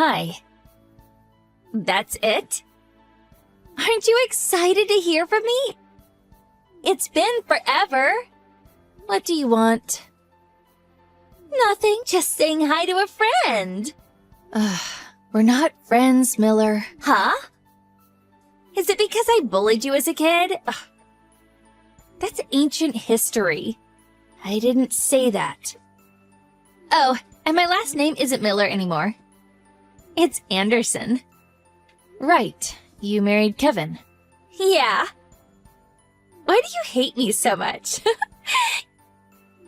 Hi. That's it? Aren't you excited to hear from me? It's been forever. What do you want? Nothing, just saying hi to a friend. We're not friends, Miller. Huh? Is it because I bullied you as a kid? That's ancient history. I didn't say that. Oh, and my last name isn't Miller anymore. It's Anderson. Right, you married Kevin. Yeah. Why do you hate me so much?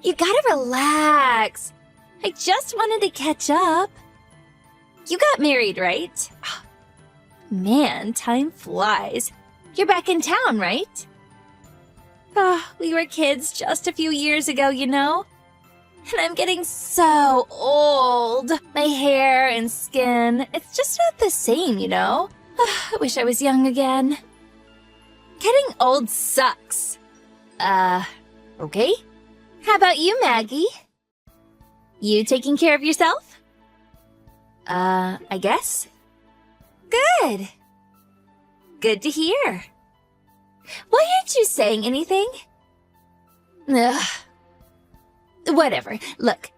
You gotta relax. I just wanted to catch up. You got married, right? Man, time flies. You're back in town, right? We were kids just a few years ago, you know? And I'm getting so old. My hair and skin, it's just not the same, you know? I wish I was young again. Getting old sucks. Okay. How about you, Maggie? You taking care of yourself? I guess. Good. Good to hear. Why aren't you saying anything? Ugh. Whatever. Look,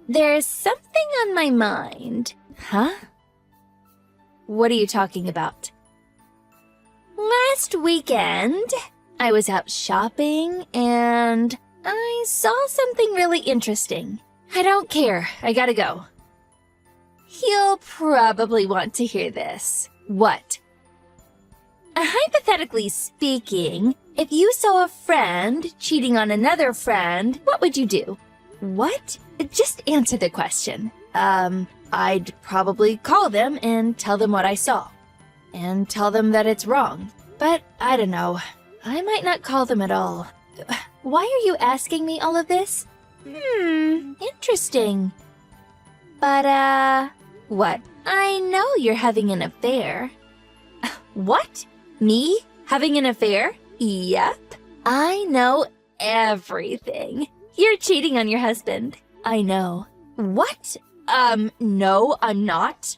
there's something on my mind. Huh? What are you talking about? Last weekend, I was out shopping and I saw something really interesting. I don't care. I gotta go. You'll probably want to hear this. What? Hypothetically speaking, if you saw a friend cheating on another friend, what would you do? What? Just answer the question. I'd probably call them and tell them what I saw. And tell them that it's wrong. But I don't know. I might not call them at all. Why are you asking me all of this? Interesting. But, what? I know you're having an affair. What? Me? Having an affair? Yep. I know everything. You're cheating on your husband. I know. What? No, I'm not.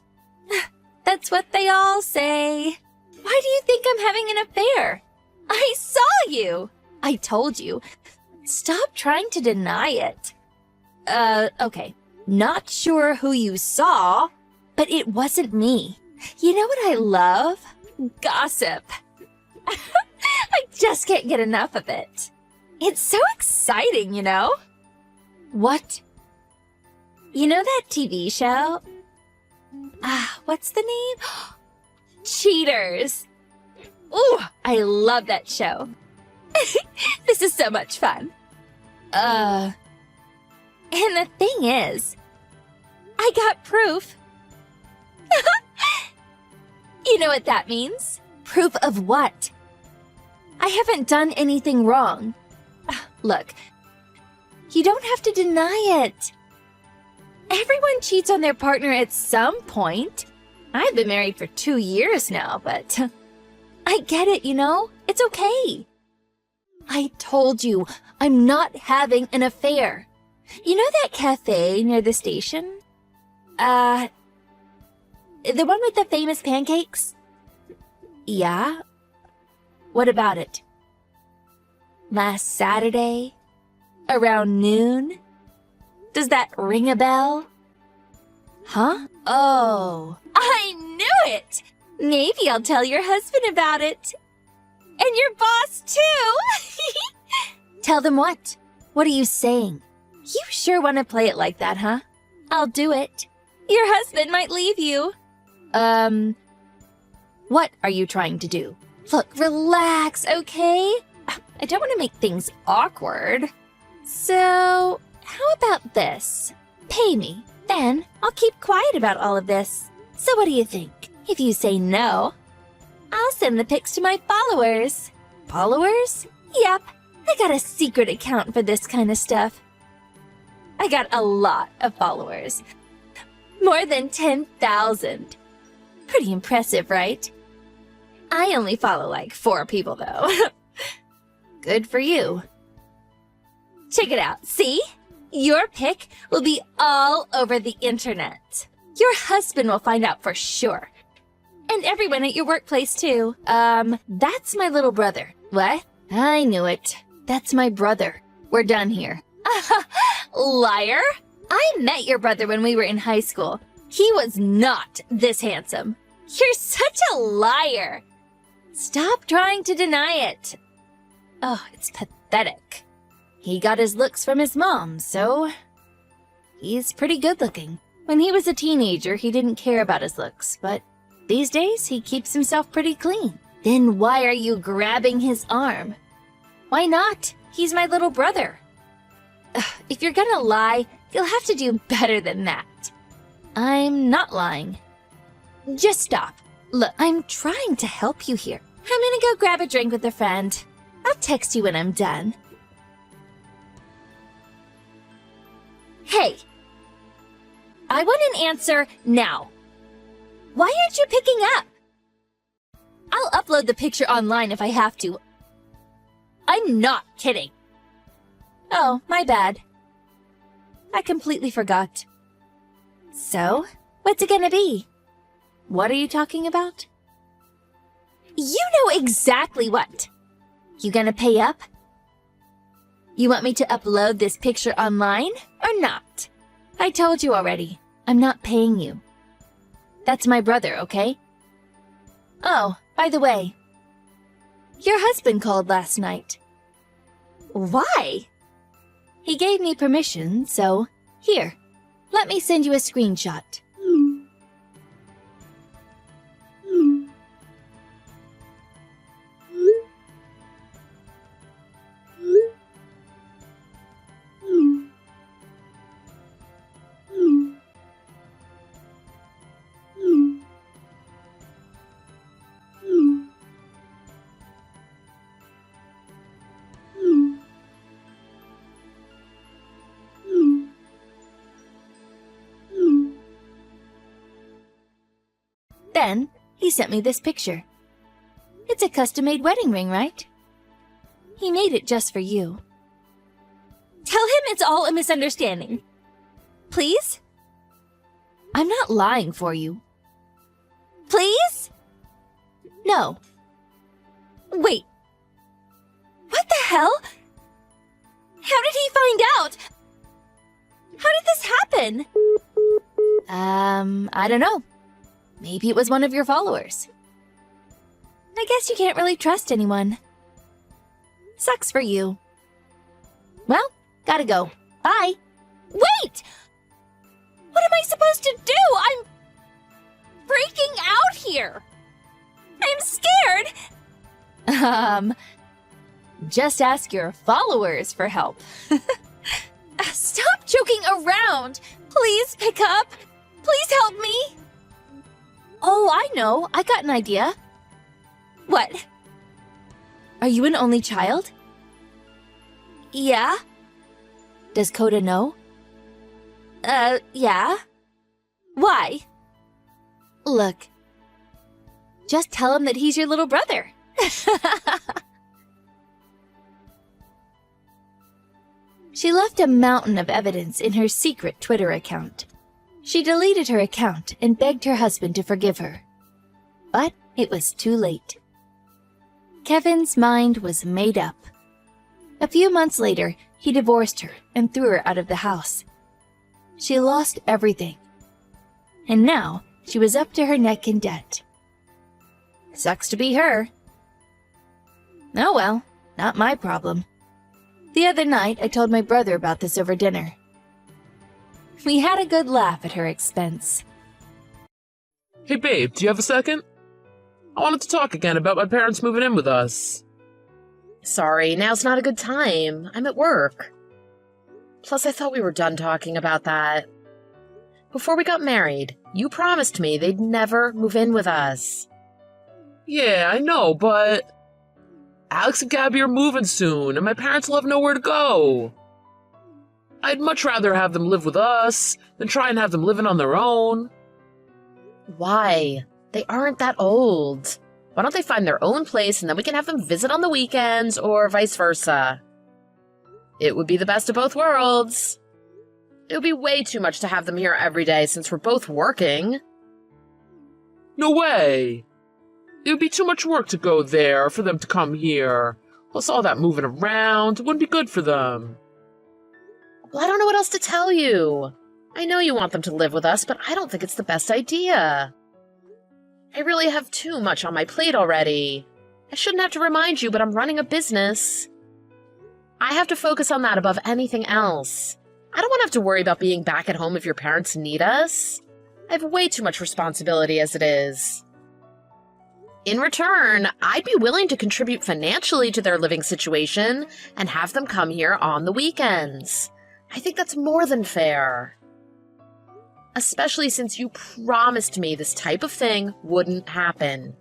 That's what they all say. Why do you think I'm having an affair? I saw you. I told you. Stop trying to deny it. Okay. Not sure who you saw, but it wasn't me. You know what I love? Gossip. I just can't get enough of it. It's so exciting, you know? What? You know that TV show? What's the name? Cheaters. Ooh, I love that show. This is so much fun. And the thing is, I got proof. You know what that means? Proof of what? I haven't done anything wrong. Look, you don't have to deny it. Everyone cheats on their partner at some point. I've been married for 2 years now, but I get it, you know? It's okay. I told you, I'm not having an affair. You know that cafe near the station? The one with the famous pancakes? Yeah? What about it? Last Saturday? Around noon? Does that ring a bell? Huh? Oh, I knew it! Maybe I'll tell your husband about it. And your boss, too! Tell them what? What are you saying? You sure want to play it like that, huh? I'll do it. Your husband might leave you. What are you trying to do? Look, relax, okay? I don't want to make things awkward. So, how about this? Pay me, then I'll keep quiet about all of this. So what do you think? If you say no, I'll send the pics to my followers. Followers? Yep, I got a secret account for this kind of stuff. I got a lot of followers. More than 10,000. Pretty impressive, right? I only follow like 4 people, though. Good for you. Check it out. See? Your pic will be all over the internet. Your husband will find out for sure. And everyone at your workplace, too. That's my little brother. What? I knew it. That's my brother. We're done here. Liar! I met your brother when we were in high school. He was not this handsome. You're such a liar. Stop trying to deny it. Oh, it's pathetic. He got his looks from his mom, so he's pretty good looking. When he was a teenager, he didn't care about his looks, but these days he keeps himself pretty clean. Then why are you grabbing his arm? Why not? He's my little brother. Ugh, if you're gonna lie, you'll have to do better than that. I'm not lying. Just stop. Look, I'm trying to help you here. I'm gonna go grab a drink with a friend. I'll text you when I'm done. Hey! I want an answer now. Why aren't you picking up? I'll upload the picture online if I have to. I'm not kidding. Oh, my bad. I completely forgot. So, what's it gonna be? What are you talking about? You know exactly what. You gonna pay up? You want me to upload this picture online or not? I told you already. I'm not paying you. That's my brother, okay? Oh, by the way, your husband called last night. Why? He gave me permission, so here, let me send you a screenshot. Then, he sent me this picture. It's a custom-made wedding ring, right? He made it just for you. Tell him it's all a misunderstanding. Please? I'm not lying for you. Please? No. Wait. What the hell? How did he find out? How did this happen? I don't know. Maybe it was one of your followers. I guess you can't really trust anyone. Sucks for you. Well, gotta go. Bye. Wait! What am I supposed to do? I'm freaking out here. I'm scared. Just ask your followers for help. Stop joking around. Please pick up. Please help me. Oh, I know. I got an idea. What? Are you an only child? Yeah. Does Coda know? Yeah. Why? Look. Just tell him that he's your little brother. She left a mountain of evidence in her secret Twitter account. She deleted her account and begged her husband to forgive her. But it was too late. Kevin's mind was made up. A few months later, he divorced her and threw her out of the house. She lost everything. And now, she was up to her neck in debt. Sucks to be her. Oh well, not my problem. The other night, I told my brother about this over dinner. We had a good laugh at her expense. Hey babe, do you have a second? I wanted to talk again about my parents moving in with us. Sorry, now's not a good time. I'm at work. Plus, I thought we were done talking about that. Before we got married, you promised me they'd never move in with us. Yeah, I know, but Alex and Gabby are moving soon, and my parents will have nowhere to go. I'd much rather have them live with us than try and have them living on their own. Why? They aren't that old. Why don't they find their own place and then we can have them visit on the weekends or vice versa? It would be the best of both worlds. It would be way too much to have them here every day since we're both working. No way! It would be too much work to go there for them to come here. Plus all that moving around wouldn't be good for them. Well, I don't know what else to tell you. I know you want them to live with us, but I don't think it's the best idea. I really have too much on my plate already. I shouldn't have to remind you, but I'm running a business. I have to focus on that above anything else. I don't want to have to worry about being back at home if your parents need us. I have way too much responsibility as it is. In return, I'd be willing to contribute financially to their living situation and have them come here on the weekends. I think that's more than fair. Especially since you promised me this type of thing wouldn't happen.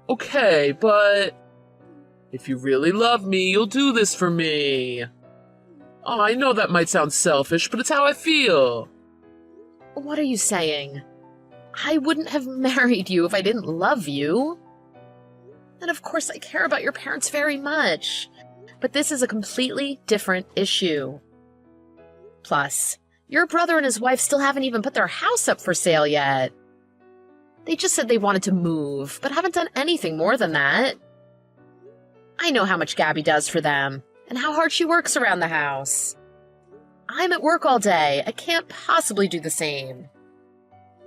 Okay, but if you really love me, you'll do this for me. Oh, I know that might sound selfish, but it's how I feel. What are you saying? I wouldn't have married you if I didn't love you. And of course I care about your parents very much. But this is a completely different issue. Plus, your brother and his wife still haven't even put their house up for sale yet. They just said they wanted to move, but haven't done anything more than that. I know how much Gabby does for them, and how hard she works around the house. I'm at work all day. I can't possibly do the same.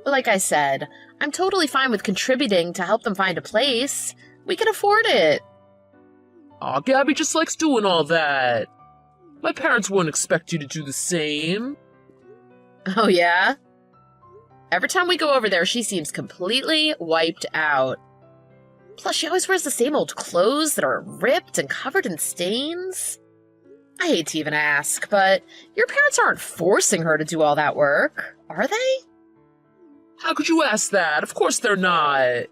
But like I said, I'm totally fine with contributing to help them find a place. We can afford it. Aw, Gabby just likes doing all that. My parents wouldn't expect you to do the same. Oh yeah? Every time we go over there, she seems completely wiped out. Plus, she always wears the same old clothes that are ripped and covered in stains. I hate to even ask, but your parents aren't forcing her to do all that work, are they? How could you ask that? Of course they're not.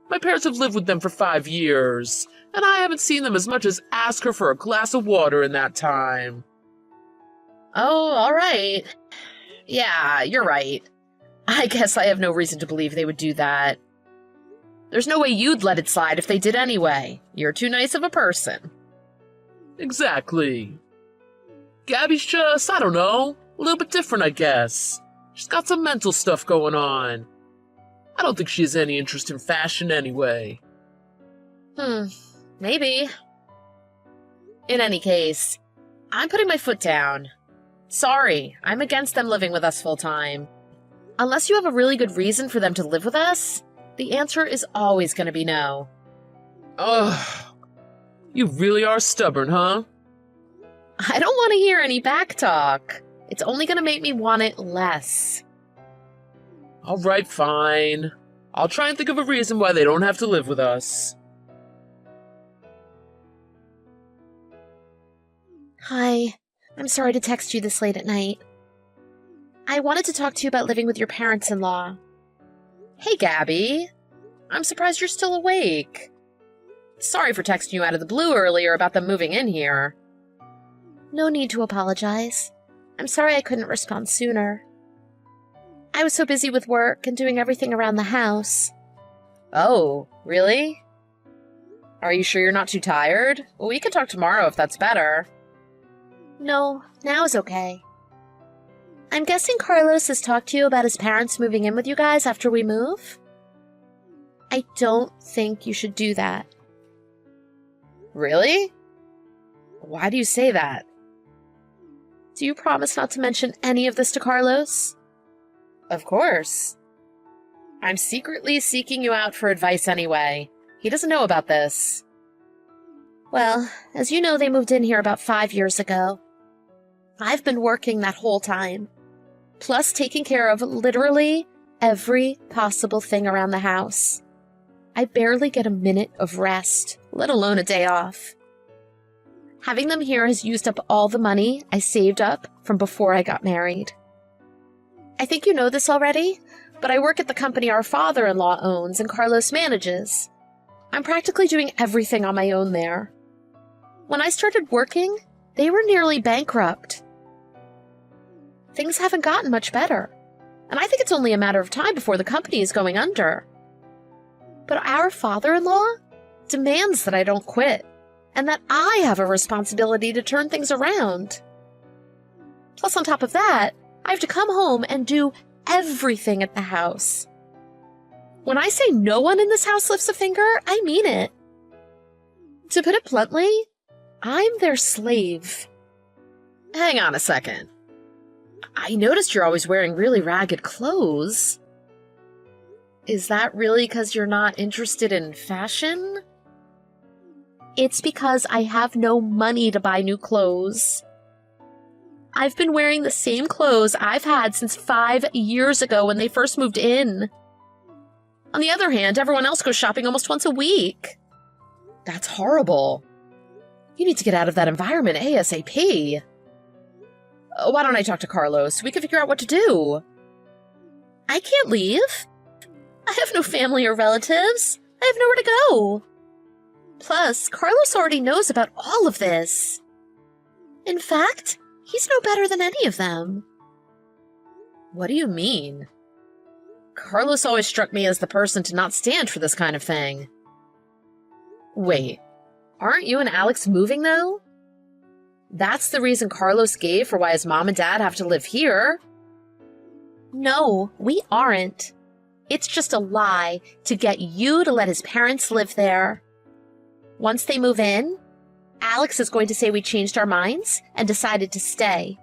My parents have lived with them for 5 years, and I haven't seen them as much as ask her for a glass of water in that time. Oh, all right. Yeah, you're right. I guess I have no reason to believe they would do that. There's no way you'd let it slide if they did anyway. You're too nice of a person. Exactly. Gabby's just, I don't know, a little bit different, I guess. She's got some mental stuff going on. I don't think she has any interest in fashion anyway. Maybe. In any case, I'm putting my foot down. Sorry, I'm against them living with us full-time. Unless you have a really good reason for them to live with us, the answer is always going to be no. Ugh. You really are stubborn, huh? I don't want to hear any backtalk. It's only going to make me want it less. All right, fine. I'll try and think of a reason why they don't have to live with us. Hi. I'm sorry to text you this late at night. I wanted to talk to you about living with your parents-in-law. Hey, Gabby. I'm surprised you're still awake. Sorry for texting you out of the blue earlier about them moving in here. No need to apologize. I'm sorry I couldn't respond sooner. I was so busy with work and doing everything around the house. Oh, really? Are you sure you're not too tired? Well, we can talk tomorrow if that's better. No, now is okay. I'm guessing Carlos has talked to you about his parents moving in with you guys after we move? I don't think you should do that. Really? Why do you say that? Do you promise not to mention any of this to Carlos? Of course. I'm secretly seeking you out for advice anyway. He doesn't know about this. Well, as you know, they moved in here about 5 years ago. I've been working that whole time, plus taking care of literally every possible thing around the house. I barely get a minute of rest, let alone a day off. Having them here has used up all the money I saved up from before I got married. I think you know this already, but I work at the company our father-in-law owns and Carlos manages. I'm practically doing everything on my own there. When I started working, they were nearly bankrupt. Things haven't gotten much better, and I think it's only a matter of time before the company is going under. But our father-in-law demands that I don't quit, and that I have a responsibility to turn things around. Plus, on top of that, I have to come home and do everything at the house. When I say no one in this house lifts a finger, I mean it. To put it bluntly, I'm their slave. Hang on a second. I noticed you're always wearing really ragged clothes. Is that really because you're not interested in fashion? It's because I have no money to buy new clothes. I've been wearing the same clothes I've had since 5 years ago when they first moved in. On the other hand, everyone else goes shopping almost once a week. That's horrible. You need to get out of that environment ASAP. Why don't I talk to Carlos? We can figure out what to do. I can't leave. I have no family or relatives. I have nowhere to go. Plus, Carlos already knows about all of this. In fact, he's no better than any of them. What do you mean? Carlos always struck me as the person to not stand for this kind of thing. Wait, aren't you and Alex moving, though? That's the reason Carlos gave for why his mom and dad have to live here. No, we aren't. It's just a lie to get you to let his parents live there. Once they move in, Alex is going to say we changed our minds and decided to stay.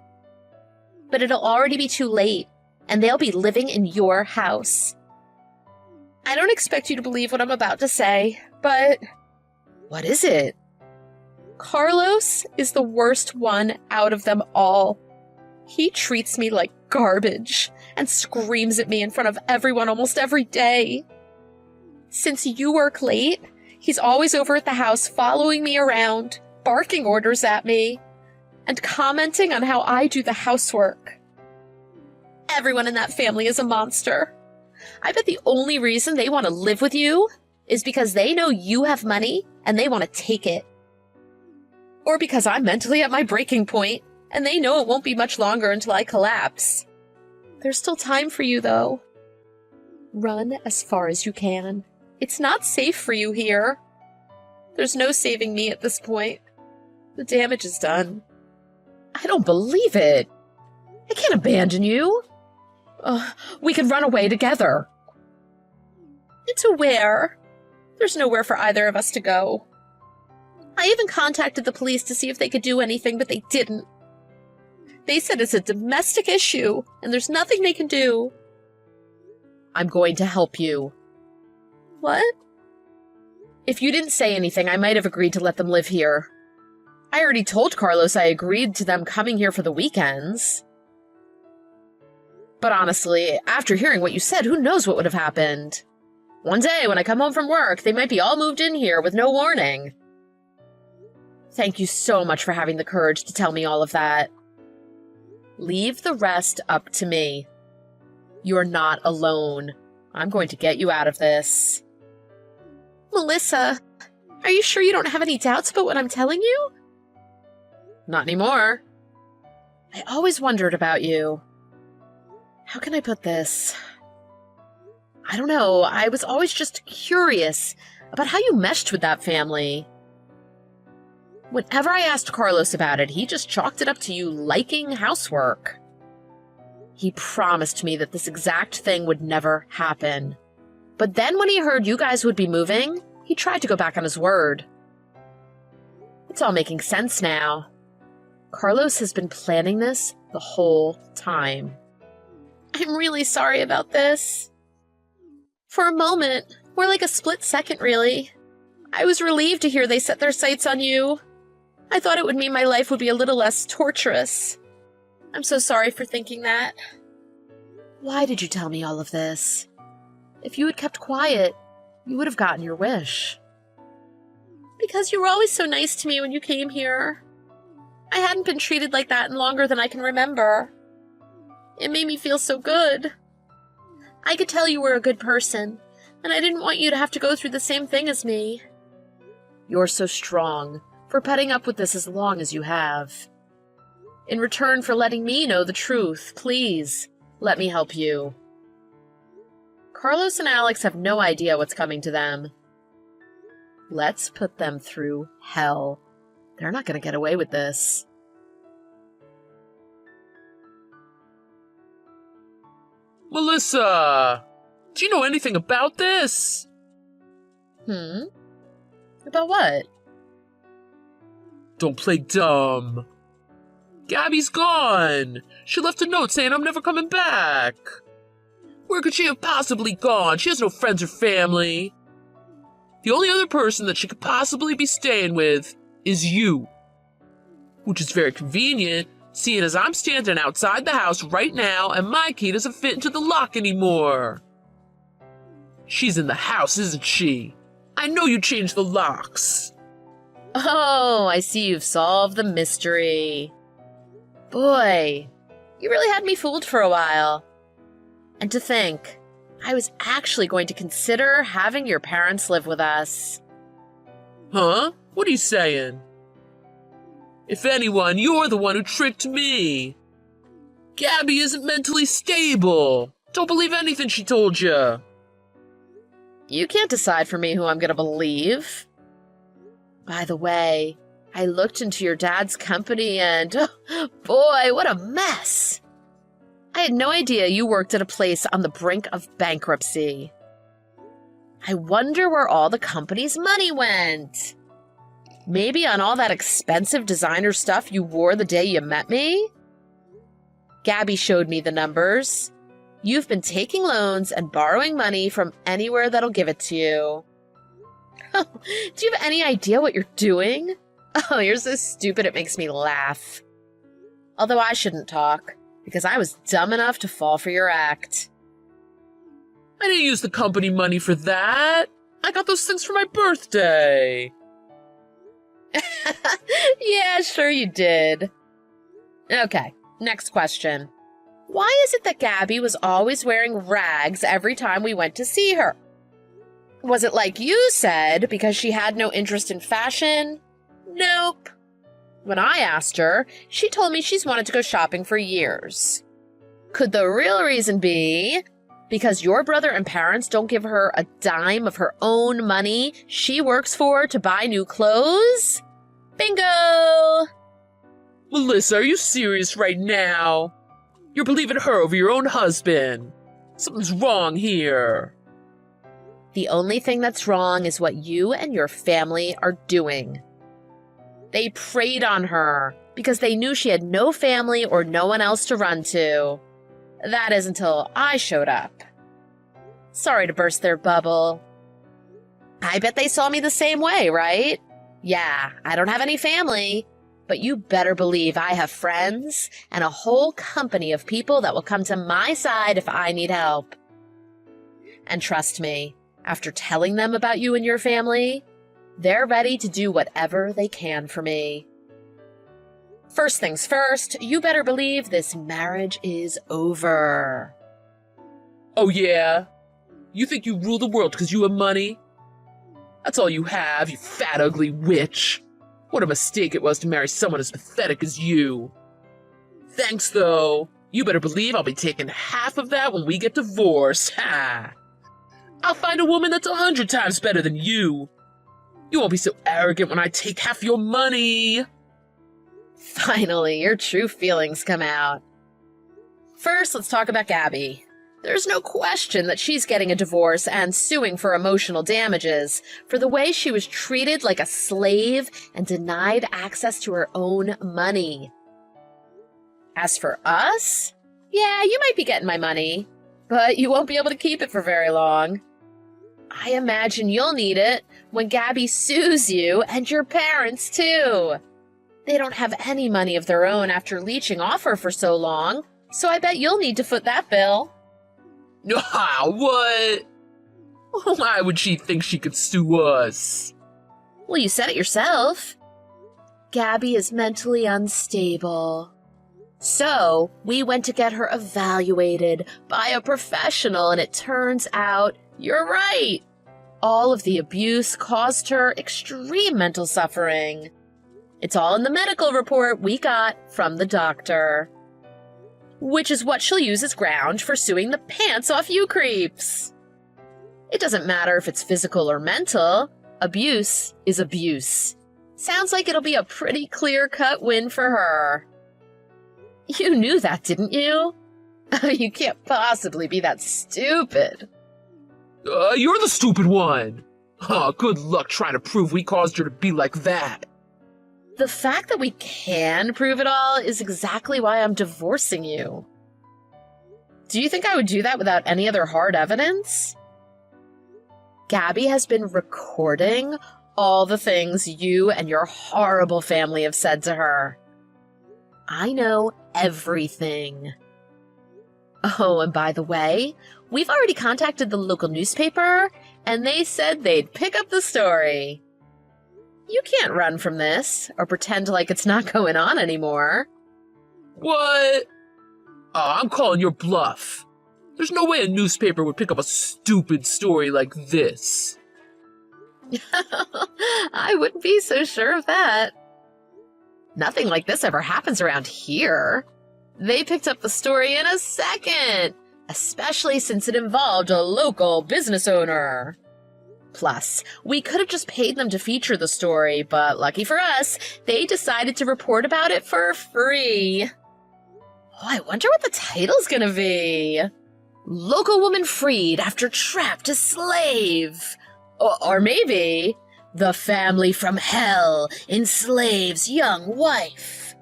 But it'll already be too late, and they'll be living in your house. I don't expect you to believe what I'm about to say, but... What is it? Carlos is the worst one out of them all. He treats me like garbage and screams at me in front of everyone almost every day. Since you work late, he's always over at the house following me around, barking orders at me, and commenting on how I do the housework. Everyone in that family is a monster. I bet the only reason they want to live with you is because they know you have money and they want to take it. Or because I'm mentally at my breaking point and they know it won't be much longer until I collapse. There's still time for you, though. Run as far as you can. It's not safe for you here. There's no saving me at this point. The damage is done. I don't believe it. I can't abandon you. We could run away together. To where? There's nowhere for either of us to go. I even contacted the police to see if they could do anything, but they didn't. They said it's a domestic issue, and there's nothing they can do. I'm going to help you. What? If you didn't say anything, I might have agreed to let them live here. I already told Carlos I agreed to them coming here for the weekends. But honestly, after hearing what you said, who knows what would have happened? One day, when I come home from work, they might be all moved in here with no warning. Thank you so much for having the courage to tell me all of that. Leave the rest up to me. You're not alone. I'm going to get you out of this. Melissa, are you sure you don't have any doubts about what I'm telling you? Not anymore. I always wondered about you. How can I put this? I don't know. I was always just curious about how you meshed with that family. Whenever I asked Carlos about it, he just chalked it up to you liking housework. He promised me that this exact thing would never happen. But then when he heard you guys would be moving, he tried to go back on his word. It's all making sense now. Carlos has been planning this the whole time. I'm really sorry about this. For a moment, more like a split second really, I was relieved to hear they set their sights on you. I thought it would mean my life would be a little less torturous. I'm so sorry for thinking that. Why did you tell me all of this? If you had kept quiet, you would have gotten your wish. Because you were always so nice to me when you came here. I hadn't been treated like that in longer than I can remember. It made me feel so good. I could tell you were a good person, and I didn't want you to have to go through the same thing as me. You're so strong for putting up with this as long as you have. In return for letting me know the truth, please, let me help you. Carlos and Alex have no idea what's coming to them. Let's put them through hell. They're not going to get away with this. Melissa! Do you know anything about this? About what? Don't play dumb. Gabby's gone. She left a note saying I'm never coming back. Where could she have possibly gone? She has no friends or family. The only other person that she could possibly be staying with is you. Which is very convenient, seeing as I'm standing outside the house right now and my key doesn't fit into the lock anymore. She's in the house, isn't she? I know you changed the locks. Oh, I see you've solved the mystery. Boy, you really had me fooled for a while. And to think, I was actually going to consider having your parents live with us. Huh? What are you saying? If anyone, you're the one who tricked me. Gabby isn't mentally stable. Don't believe anything she told you. You can't decide for me who I'm going to believe. By the way, I looked into your dad's company and, oh, boy, what a mess. I had no idea you worked at a place on the brink of bankruptcy. I wonder where all the company's money went. Maybe on all that expensive designer stuff you wore the day you met me? Gabby showed me the numbers. You've been taking loans and borrowing money from anywhere that'll give it to you. Do you have any idea what you're doing? Oh, you're so stupid it makes me laugh. Although I shouldn't talk, because I was dumb enough to fall for your act. I didn't use the company money for that. I got those things for my birthday. Yeah, sure you did. Okay, next question. Why is it that Gabby was always wearing rags every time we went to see her? Was it like you said, because she had no interest in fashion? Nope. When I asked her, she told me she's wanted to go shopping for years. Could the real reason be because your brother and parents don't give her a dime of her own money she works for to buy new clothes? Bingo! Melissa, are you serious right now? You're believing her over your own husband. Something's wrong here. The only thing that's wrong is what you and your family are doing. They preyed on her because they knew she had no family or no one else to run to. That is until I showed up. Sorry to burst their bubble. I bet they saw me the same way, right? Yeah, I don't have any family, but you better believe I have friends and a whole company of people that will come to my side if I need help. And trust me, after telling them about you and your family, they're ready to do whatever they can for me. First things first, you better believe this marriage is over. Oh yeah? You think you rule the world because you have money? That's all you have, you fat ugly witch. What a mistake it was to marry someone as pathetic as you. Thanks though. You better believe I'll be taking half of that when we get divorced. Ha! I'll find a woman that's 100 times better than you. You won't be so arrogant when I take half your money. Finally, your true feelings come out. First, let's talk about Gabby. There's no question that she's getting a divorce and suing for emotional damages for the way she was treated like a slave and denied access to her own money. As for us, yeah, you might be getting my money, but you won't be able to keep it for very long. I imagine you'll need it when Gabby sues you and your parents, too. They don't have any money of their own after leeching off her for so long, so I bet you'll need to foot that bill. Ah, what? Why would she think she could sue us? Well, you said it yourself. Gabby is mentally unstable. So, we went to get her evaluated by a professional, and it turns out you're right. All of the abuse caused her extreme mental suffering. It's all in the medical report we got from the doctor. Which is what she'll use as ground for suing the pants off you creeps. It doesn't matter if it's physical or mental. Abuse is abuse. Sounds like it'll be a pretty clear-cut win for her. You knew that, didn't you? You can't possibly be that stupid. You're the stupid one. Oh, good luck trying to prove we caused her to be like that. The fact that we can prove it all is exactly why I'm divorcing you. Do you think I would do that without any other hard evidence? Gabby has been recording all the things you and your horrible family have said to her. I know everything. Oh, and by the way, we've already contacted the local newspaper, and they said they'd pick up the story. You can't run from this, or pretend like it's not going on anymore. What? I'm calling your bluff. There's no way a newspaper would pick up a stupid story like this. I wouldn't be so sure of that. Nothing like this ever happens around here. They picked up the story in a second, especially since it involved a local business owner. Plus, we could have just paid them to feature the story, but lucky for us, they decided to report about it for free. Oh, I wonder what the title's gonna be. Local woman freed after trapped as slave. Or maybe, the family from hell enslaves young wife.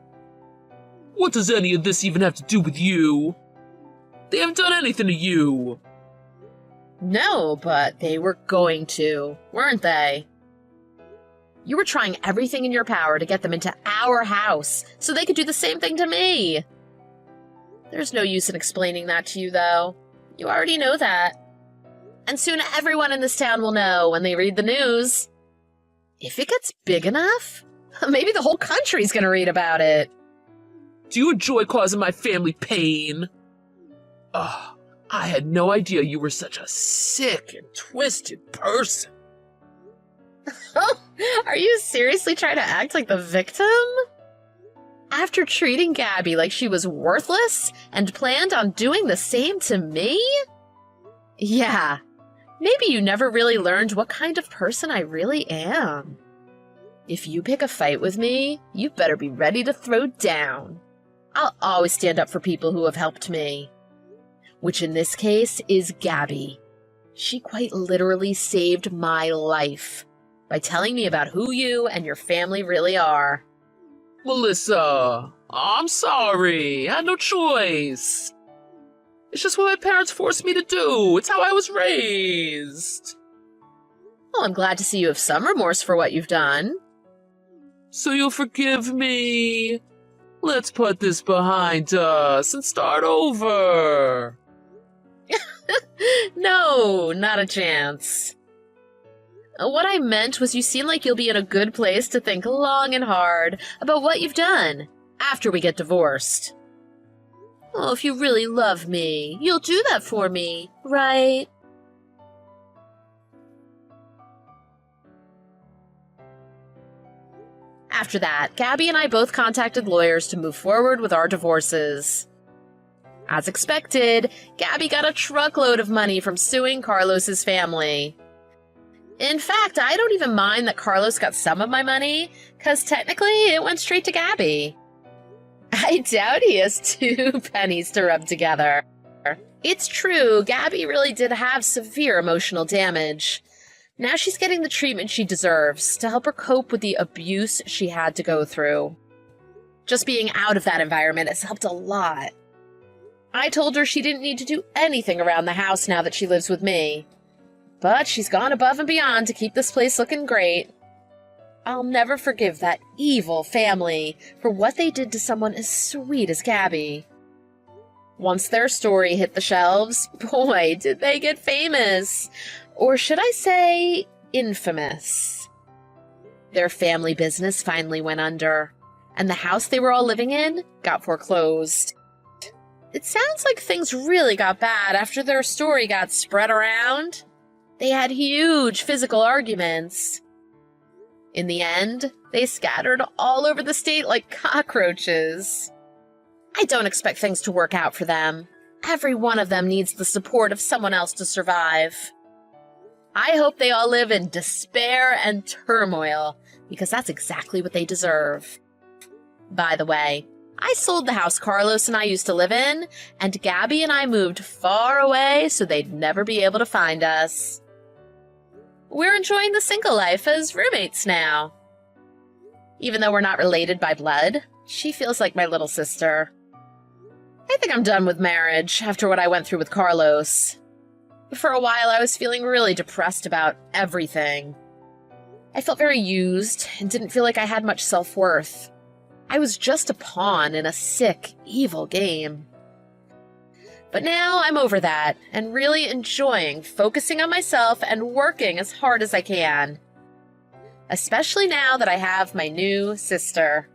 What does any of this even have to do with you? They haven't done anything to you. No, but they were going to, weren't they? You were trying everything in your power to get them into our house so they could do the same thing to me. There's no use in explaining that to you, though. You already know that. And soon everyone in this town will know when they read the news. If it gets big enough, maybe the whole country's gonna read about it. Do you enjoy causing my family pain? Oh, I had no idea you were such a sick and twisted person. Are you seriously trying to act like the victim? After treating Gabby like she was worthless and planned on doing the same to me? Yeah, maybe you never really learned what kind of person I really am. If you pick a fight with me, you better be ready to throw down. I'll always stand up for people who have helped me. Which in this case is Gabby. She quite literally saved my life by telling me about who you and your family really are. Melissa, I'm sorry. I had no choice. It's just what my parents forced me to do. It's how I was raised. Well, I'm glad to see you have some remorse for what you've done. So you'll forgive me? Let's put this behind us and start over. No, not a chance. What I meant was you seem like you'll be in a good place to think long and hard about what you've done after we get divorced. Oh, if you really love me, you'll do that for me, right? After that, Gabby and I both contacted lawyers to move forward with our divorces. As expected, Gabby got a truckload of money from suing Carlos's family. In fact, I don't even mind that Carlos got some of my money, because technically it went straight to Gabby. I doubt he has 2 pennies to rub together. It's true, Gabby really did have severe emotional damage. Now she's getting the treatment she deserves to help her cope with the abuse she had to go through. Just being out of that environment has helped a lot. I told her she didn't need to do anything around the house now that she lives with me. But she's gone above and beyond to keep this place looking great. I'll never forgive that evil family for what they did to someone as sweet as Gabby. Once their story hit the shelves, boy, did they get famous. Or should I say, infamous. Their family business finally went under, and the house they were all living in got foreclosed. It sounds like things really got bad after their story got spread around. They had huge physical arguments. In the end, they scattered all over the state like cockroaches. I don't expect things to work out for them. Every one of them needs the support of someone else to survive. I hope they all live in despair and turmoil, because that's exactly what they deserve. By the way, I sold the house Carlos and I used to live in, and Gabby and I moved far away so they'd never be able to find us. We're enjoying the single life as roommates now. Even though we're not related by blood, she feels like my little sister. I think I'm done with marriage after what I went through with Carlos. For a while, I was feeling really depressed about everything. I felt very used and didn't feel like I had much self-worth. I was just a pawn in a sick, evil game. But now I'm over that and really enjoying focusing on myself and working as hard as I can. Especially now that I have my new sister.